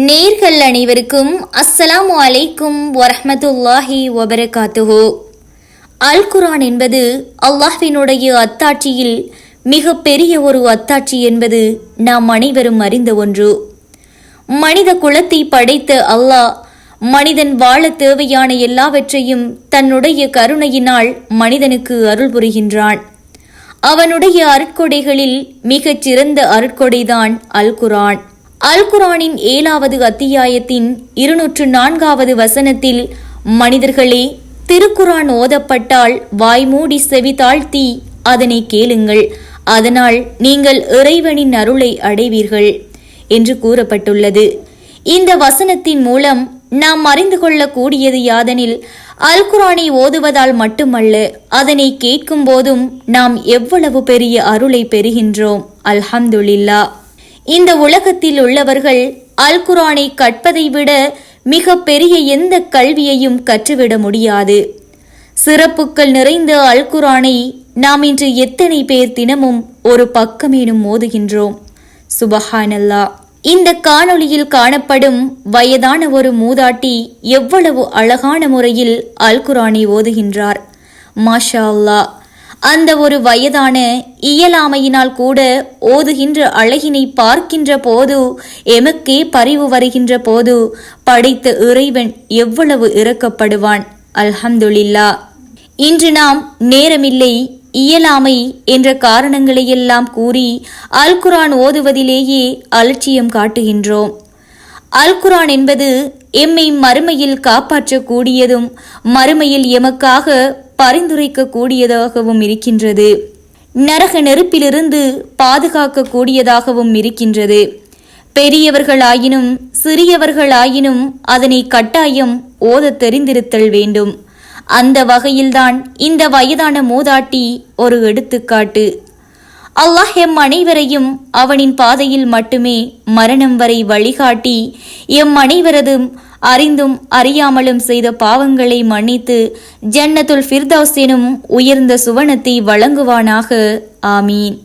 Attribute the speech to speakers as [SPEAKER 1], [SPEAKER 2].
[SPEAKER 1] நேர்கள் அனைவருக்கும் அஸ்ஸலாமு அலைக்கும் வரஹ்மத்துல்லாஹி வபரகாத்துஹு. அல் குர்ஆன் என்பது அல்லாஹ்வினுடைய அத்தாட்சியில் மிக பெரிய ஒரு அத்தாட்சி என்பது நாம் அனைவரும் அறிந்த ஒன்று. மனித குலத்தை படைத்த அல்லாஹ் மனிதன் வாழ தேவையான எல்லாவற்றையும் தன்னுடைய கருணையினால் மனிதனுக்கு அருள் புரிகின்றான். அவனுடைய அருட்கொடைகளில் மிகச் சிறந்த அருட்கொடைதான் அல் குர்ஆன். அல் குர்ஆனின் 7வது அத்தியாயத்தின் 204வது வசனத்தில், மனிதர்களே, திருக்குர்ஆன் ஓதப்பட்டால் வாய்மூடி செவி தாழ்த்தி அதனை கேளுங்கள், அதனால் நீங்கள் இறைவனின் அருளை அடைவீர்கள் என்று கூறப்பட்டுள்ளது. இந்த வசனத்தின் மூலம் நாம் அறிந்து கொள்ளக்கூடியது யாதெனில், அல் குர்ஆனை ஓதுவதால் மட்டுமல்ல, அதனை கேட்கும் போதும் நாம் எவ்வளவு பெரிய அருளை பெறுகின்றோம். அல்ஹம்துலில்லாஹ். இந்த உலகத்தில் உள்ளவர்கள் அல் குர்ஆனை கற்பதை விட மிக பெரிய எந்த கல்வியையும் கற்றுவிட முடியாது. சிறப்புக்கள் நிறைந்த அல் குர்ஆனை நாம் இன்று எத்தனை பேர் தினமும் ஒரு பக்கமேனும் ஓதுகின்றோம்? சுபஹானல்லாஹ். இந்த காணொளியில் காணப்படும் வயதான ஒரு மூதாட்டி எவ்வளவு அழகான முறையில் அல் குர்ஆனை ஓதுகின்றார். மாஷா அல்லாஹ். அந்த ஒரு வயதான இயலாமையினால் கூட ஓதுகின்ற அழகினை பார்க்கின்ற போது, எமக்கே பரிவு வருகின்ற போது படைத்த இறைவன் எவ்வளவு இரக்கப்படுவான். அல்ஹம்துலில்லாஹ். இன்று நாம் நேரமில்லை, இயலாமை என்ற காரணங்களையெல்லாம் கூறி அல் குர்ஆன் ஓதுவதிலேயே அலட்சியம் காட்டுகின்றோம். அல் குர்ஆன் என்பது எம்மை மறுமையில் காப்பாற்றக்கூடியதும் மறுமையில் எமக்காக பரிந்துரைக்க கூடியதாகவும் இருக்கின்றது. நரக நெருப்பிலிருந்து பாதுகாக்க கூடியதாகவும் இருக்கின்றது. பெரியவர்களாயினும் சிறியவர்களாயினும் அதனை கட்டாயம் ஓத தெரிந்திருத்தல் வேண்டும். அந்த வகையில்தான் இந்த வயதான மூதாட்டி ஒரு எடுத்துக்காட்டு. அல்லாஹ் எம் அனைவரையும் அவனின் பாதையில் மட்டுமே மரணம் வரை வழிகாட்டி எம் அனைவரதும் அறிந்தும் அறியாமலும் செய்த பாவங்களை மன்னித்து ஜன்னத்துல் ஃபிர்தௌஸ் எனும் உயர்ந்த சுவனத்தை வழங்குவானாக. ஆமீன்.